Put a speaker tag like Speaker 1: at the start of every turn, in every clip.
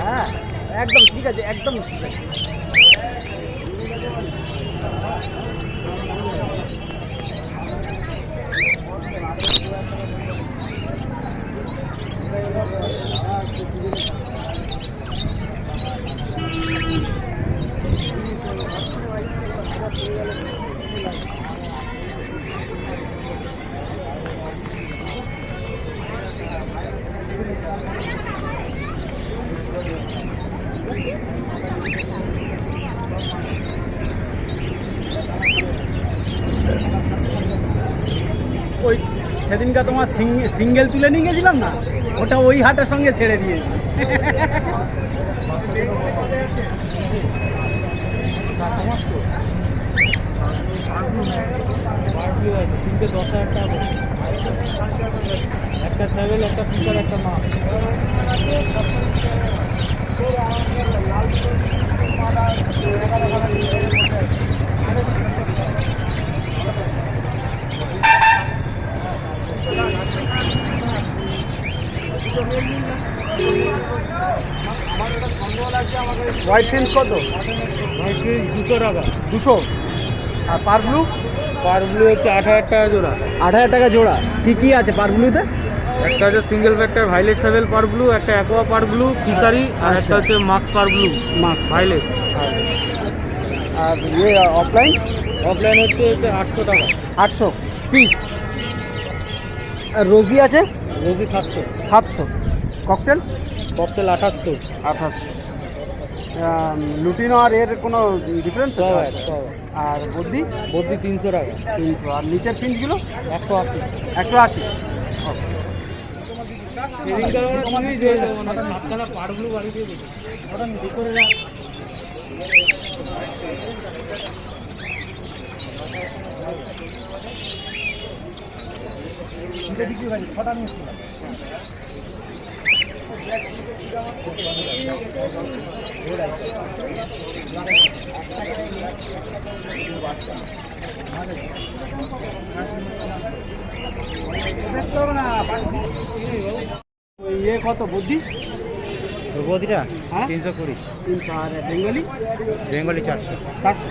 Speaker 1: হ্যাঁ একদম ঠিক আছে, একদম ঠিক আছে। ওই সেদিনকার তোমার সিঙ্গেল তুলে নিয়ে গেছিলাম না, ওটা ওই হাটের সঙ্গে ছেড়ে দিয়েছি। সিঙ্গেল 10,000 টাকা, একটা ট্রাভেল, একটা ফিচার, একটা মাল। হোয়াইট ফেন্স কত?
Speaker 2: হোয়াইট ফেন্স 200 টাকা।
Speaker 1: 200। আর পার ব্লু?
Speaker 2: পার ব্লু হচ্ছে 8,000 টাকা জোড়া।
Speaker 1: 8,000 টাকা জোড়া। কী কী আছে পার ব্লুতে?
Speaker 2: একটা হচ্ছে সিঙ্গেল ফ্যাক্টর ভাইলেট সেভেল পার ব্লু, একটা অ্যাকোয়া পার ব্লু ফিশারি, আর একটা হচ্ছে মাক্স পার ব্লু
Speaker 1: মাক্স
Speaker 2: ভাইলেট।
Speaker 1: আর ইয়ে অফলাইন?
Speaker 2: অফলাইন হচ্ছে 800 টাকা।
Speaker 1: 800 পিস। আর রোজি আছে?
Speaker 2: রোজি 700।
Speaker 1: 700। ককটেল?
Speaker 2: ককটেল 2800।
Speaker 1: 2800। লুটিনো আর এর কোনো ডিফারেন্স? আর বদ্রি?
Speaker 2: বদ্রি 300 টাকা।
Speaker 1: 300। আর নিচের পিসগুলো?
Speaker 2: 180।
Speaker 1: 180।
Speaker 2: পাড়গুলো বাড়ি দিয়ে দেবে ওটা করে ছটা নিয়ে এসেছিলাম।
Speaker 1: ইয়ে কত বুদ্ধি?
Speaker 2: বদিটা
Speaker 1: হ্যাঁ
Speaker 2: 320।
Speaker 1: 300। আর বেঙ্গলি?
Speaker 2: বেঙ্গলি 400।
Speaker 1: 400।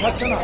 Speaker 1: খাচ্ছে না।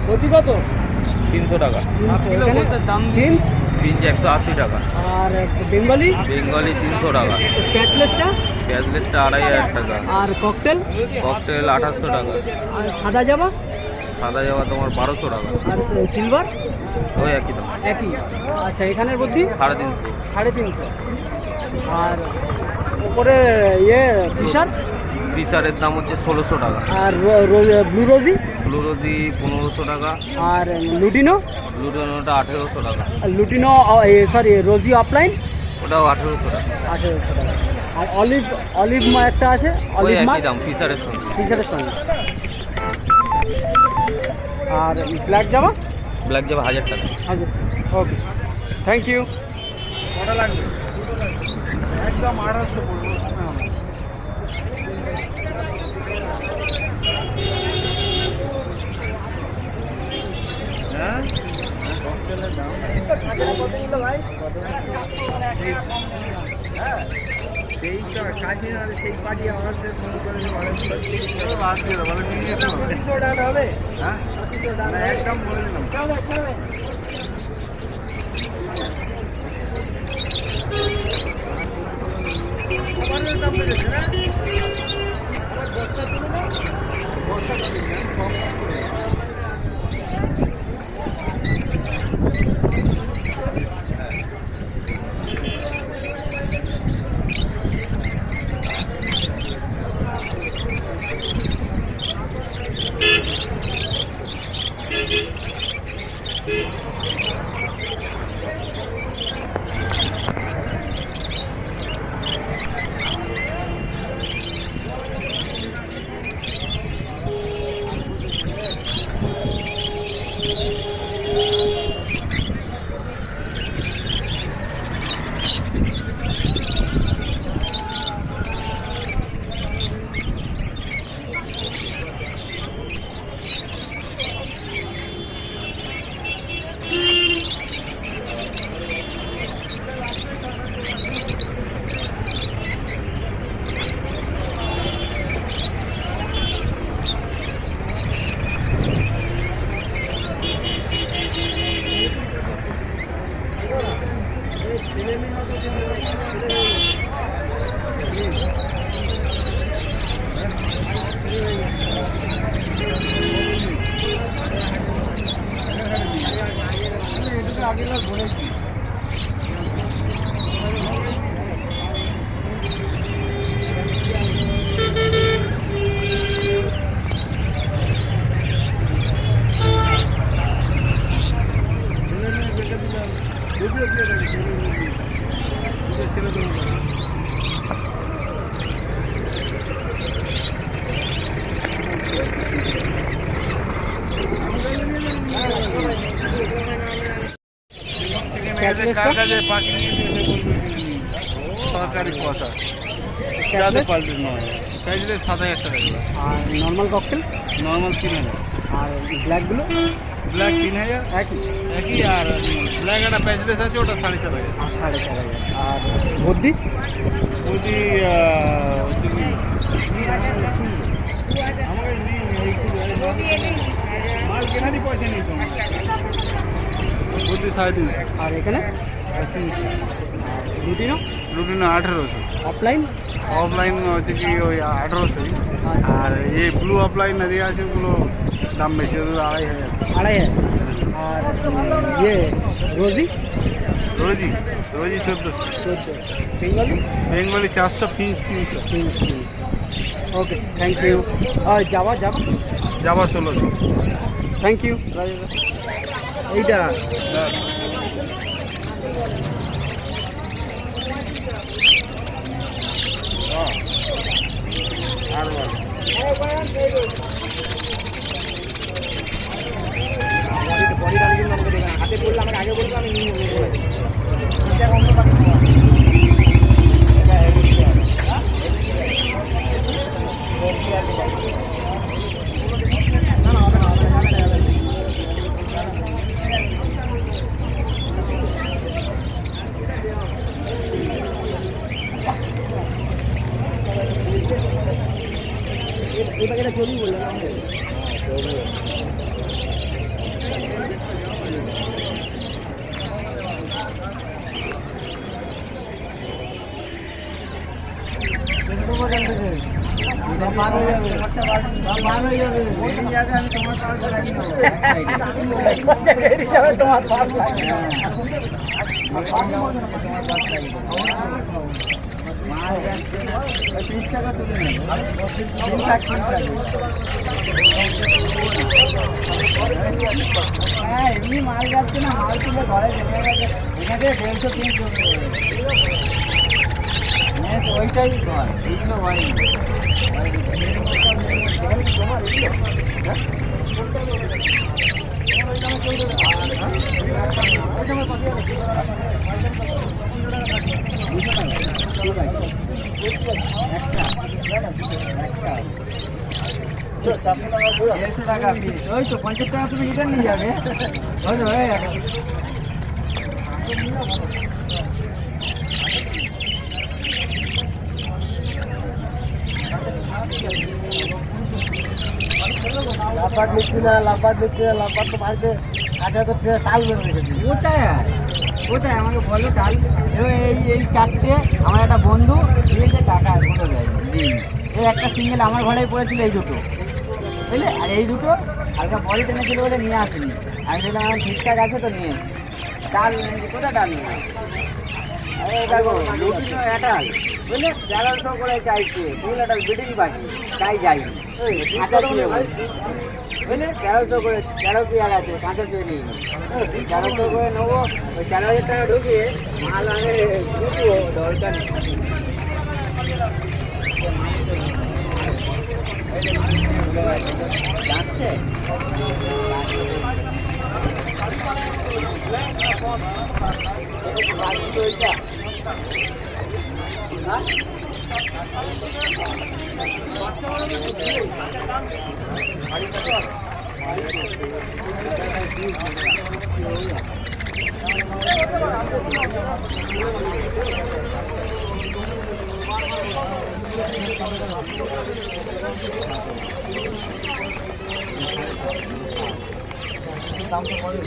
Speaker 1: প্রতি কত?
Speaker 2: 300 টাকা।
Speaker 1: দাম বিনস
Speaker 2: 180 টাকা।
Speaker 1: আর বেঙ্গলি
Speaker 2: 300 টাকা।
Speaker 1: স্প্যাচলেসটা
Speaker 2: 2500 টাকা।
Speaker 1: আর ককটেল
Speaker 2: 2800 টাকা।
Speaker 1: আর সাদা জামা
Speaker 2: তোমার 1200 টাকা।
Speaker 1: আর সিলভার
Speaker 2: ওই একই দাম।
Speaker 1: একই। আচ্ছা, এখানের বুদ্ধি
Speaker 2: 350।
Speaker 1: 350। আর উপরে ফিশার
Speaker 2: ফিশারের দাম হচ্ছে 1600 টাকা।
Speaker 1: আর ব্লু রোজি
Speaker 2: 1500 টাকা।
Speaker 1: আর লুটিনোটা
Speaker 2: 1800 টাকা।
Speaker 1: আর লুটিনো সরি রোজি অফলাইন
Speaker 2: ওটাও 1800 টাকা।
Speaker 1: 1800 টাকা। আর অলিভ একটা আছে,
Speaker 2: ওই
Speaker 1: অলিভ
Speaker 2: একই দাম ফিশারের
Speaker 1: সঙ্গে। আর ব্ল্যাক জামা
Speaker 2: 1000 টাকা।
Speaker 1: আচ্ছা, ওকে, থ্যাংক ইউ। কটা লাগবে? একদম 1800 পড়বে। হ্যাঁ, ককটেলের দাম কত নিল ভাই? হ্যাঁ, সেইটা কাজে আর সেই পাটি আমাদের ফোন করে নিয়ে 200 টাকা হবে। হ্যাঁ, 200 টাকা একদম বলে দিলাম। আমার দাম বেড়েছে না? আমার বস্তা তুলে না, বস্তা তুলে কম
Speaker 2: প্রাইসটা
Speaker 1: কাছে পাখি নিয়েছে এসে বলবে সরকারি কথা যাতে পাল্টে নয় প্রাইসলে 7,000 টাকা এগুলো।
Speaker 2: আর নর্মাল ককটেল
Speaker 1: নর্মাল 3,000
Speaker 2: আর ব্ল্যাকগুলো
Speaker 1: ব্ল্যাক 3,000
Speaker 2: একই
Speaker 1: একই আর ব্ল্যাক একটা প্রাইসলেস আছে ওটা 4,500
Speaker 2: 4,500 আর বদ্যি
Speaker 1: বলছি আমাকে মাল কেনারই পয়সা নেই তো বলছি 350
Speaker 2: আর এখানে
Speaker 1: 300
Speaker 2: রুটিনও
Speaker 1: রুটিন 1800
Speaker 2: অফলাইন
Speaker 1: অফলাইন হচ্ছে কি ওই 1800 আর এই ব্লু অফলাইন যে আছে ওগুলো দাম বেশি ওগুলো 2,500
Speaker 2: 2,500 আর ইয়ে রোজি
Speaker 1: রোজি রোজি 1400
Speaker 2: বেঙ্গলি
Speaker 1: বেঙ্গলি 400 ফিন্স 300
Speaker 2: ওকে থ্যাংক ইউ যাওয়া যাওয়া
Speaker 1: যাবা 1600
Speaker 2: থ্যাংক ইউ এইটা
Speaker 1: আর বল
Speaker 2: বডি ডালগুলো আমাকে দেবেন হাতে বললে আমাকে আগে বলতে আমি নিয়ে নেবো এটা চলি বললেন আমাদের এমনি মাল যাচ্ছে না মাল তুলে ঘরে এখানে 150-300 ওইটাই ঘর এইগুলো হয় টাকা ওই তো 50 টাকা তুমি রিটার্ন নিয়ে যাবে হয়ে যাবে লাফাট নিচ্ছি না লাফাট তো মারতে আচ্ছা তো টাল বেরো রেখেছি কোথায় আমাকে বলো টাল এই চারটে আমার একটা বন্ধু দিয়েছে টাকা কোনো দেয়নি এই একটা সিঙ্গেল আমার ঘরেই পড়েছিল এই দুটো বুঝলে আর এই দুটো হালকা বল টেনেছিল বলে নিয়ে আসিনি আমি বললাম আমার ঠিকঠাক আছে তো নিয়ে ডাল কোথায় ডাল নিয়ে দেখো লুটিনো অ্যাটাল বুঝলে 1100 করে চাইছে ফুল অ্যাটাল বিডিং পাখি তাই যাই বুঝলে 1300 করে 13 পেয়ার আছে 500 নিয়ে 1300 করে নেবো ওই 4,000 টাকা ঢুকিয়ে মাল আনে ঢুকবো দরকার যাচ্ছে দাম তো পড়ে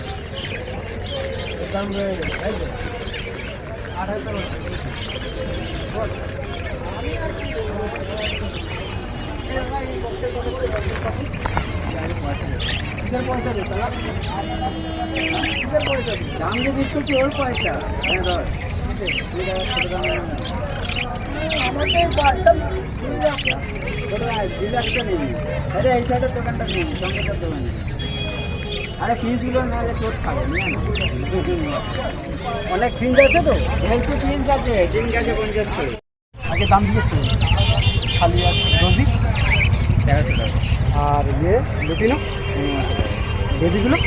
Speaker 2: দাম রয়ে গেছে তাই তো 28,000 দাম যে দিচ্ছ কি ওর পয়সা আমাদের বাড়িটা নেই আরে এই সাইডের দোকানটা নেই সঙ্গেটার দোকানে আরে ফিজগুলো না চোট খাবে অনেক ফিঞ্জ আছে তো এই তো ফিঞ্জ আছে 3 আছে 50 আগে দাম জিজ্ঞেস করুন খালি আর রোজি 1300 টাকা আর ইয়ে লুটিনো বেবিগুলো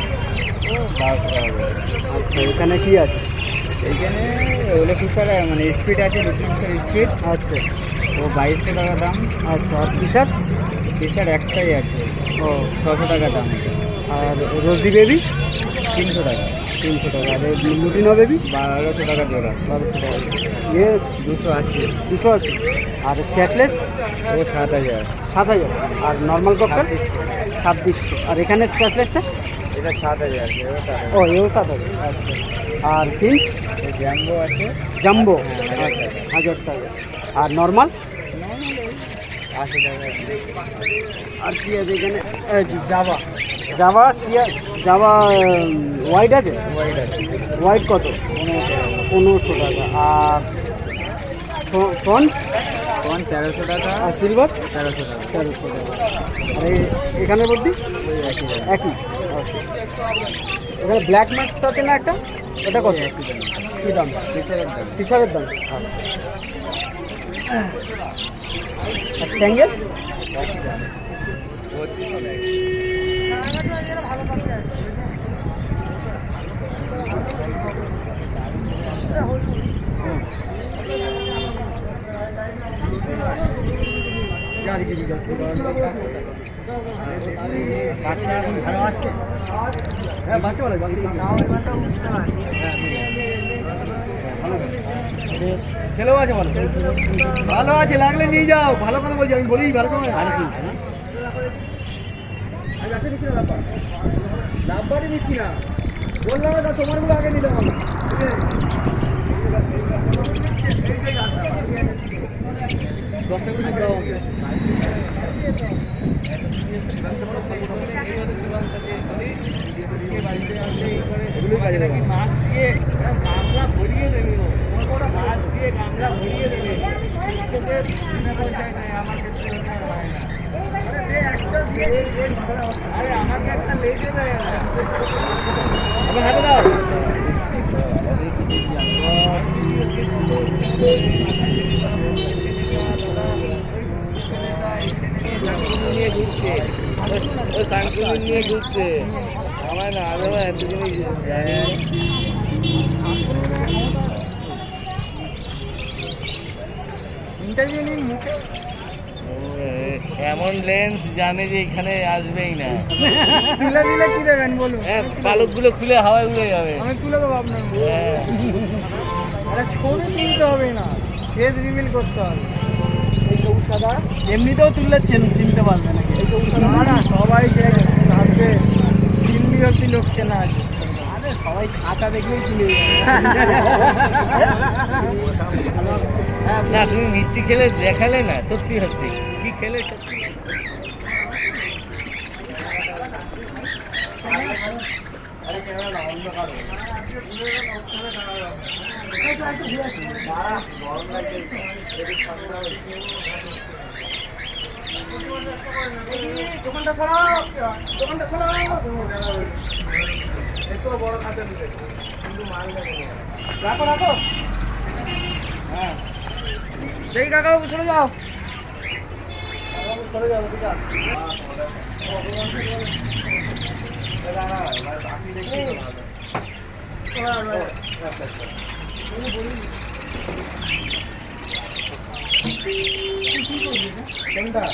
Speaker 2: 1200 টাকা আচ্ছা এখানে কি আছে এইখানে ওগুলো ফিশার মানে স্পিড আছে, 2 ফিশার স্পিড।
Speaker 1: আচ্ছা
Speaker 2: ও 2200 টাকা দাম।
Speaker 1: আচ্ছা, আর ফিশার?
Speaker 2: ফিশার একটাই আছে,
Speaker 1: ও
Speaker 2: 600 টাকা দাম।
Speaker 1: আর রোজি বেবি?
Speaker 2: 300 টাকা।
Speaker 1: 300 টাকা। আর লুটিনো বেবি?
Speaker 2: 1200 টাকা জোড়া।
Speaker 1: 1200 টাকা। ইয়ে
Speaker 2: 280।
Speaker 1: 280। আর স্ক্যাচলেস?
Speaker 2: ও 7000।
Speaker 1: 7000। আর নর্মাল ককটেল? 2600। আর এখানে স্ক্যাচলেসটা?
Speaker 2: এটা 7000।
Speaker 1: ও এও 7000। আচ্ছা। আর ফিঞ্চ?
Speaker 2: জ্যাম্বো আছে।
Speaker 1: জাম্বো?
Speaker 2: হ্যাঁ,
Speaker 1: আচ্ছা 1000 টাকা। আর নর্মাল?
Speaker 2: 80 টাকা।
Speaker 1: আর কি আছে এখানে? জাভা। জাভা কি জাভা হোয়াইট আছে?
Speaker 2: হোয়াইট আছে।
Speaker 1: হোয়াইট কত? 1500 টাকা। আর ফোন?
Speaker 2: ফোন 1300 টাকা।
Speaker 1: আর সিলভার?
Speaker 2: 1300 টাকা।
Speaker 1: 1300 টাকা। আর এখানে বলছি
Speaker 2: ওই একই দাম।
Speaker 1: একই। আচ্ছা। এখানে ব্ল্যাক মাস্ক আছে না একটা, ওটা কত?
Speaker 2: একই দাম।
Speaker 1: কী দাম?
Speaker 2: ফিশারের দাম।
Speaker 1: ফিশারের দাম। আর ট্যাঙ্গেল?
Speaker 2: একই দাম। 3200 টাকা। বাচ্চা এখন ভালো আসছে।
Speaker 1: হ্যাঁ বাচ্চা বলে ছেলেও আছে ভালো। ভালো আছে, লাগলে নিয়ে যাও। ভালো কথা বলছি, আমি বলি ভালো সময় লাভবারই নিচ্ছি না, বললাম না তোমারগুলো আগে নিতে হবে। 10 টাকা করে দাও আমাকে। এগুলোই কাজে দেবে। মাছ দিয়ে গামলা ভরিয়ে দেবে, মাছ দিয়ে গামলা ভরিয়ে দেবে। আরে আমাকে একটা লেগে দেয়, আমার হাতে দাও। নিয়ে ঘুরছে, ওই সাংকুলি নিয়ে ঘুরছে। আমার না আগে ইন্টারভিউ নিন মুখে।
Speaker 2: এমন লেন্স জানে যে এখানে আসবেই না।
Speaker 1: তুলে দিলে কি দেবেন বলুন?
Speaker 2: পালকগুলো খুলে হাওয়ায় উড়ে যাবে।
Speaker 1: আমি তুলে দেবো আপনার।
Speaker 2: হ্যাঁ,
Speaker 1: আরে ছবি তুলতে হবে না, ফেস রিভিল করতে হবে। এই কৌশাদা এমনিতেও তুললে চিনতে পারবে নাকি? এই কৌশাদা না না, সবাই ভাববে দিল্লি অব্দি লোক চেনা আছে। আরে সবাই খাতা দেখলেই তুলে
Speaker 2: না তুমি মিষ্টি খেলে দেখালে না, সত্যি সত্যি কি খেলে সত্যি।
Speaker 1: দোকানটা ছড়াও, দোকানটা ছড়াও। একটু বড় খাতে দিতে কিন্তু মাল রাখো রাখো। হ্যাঁ সেই কাকাবাবু চলে যাও, চলে যাবো। ঠিক আছে কোনটা?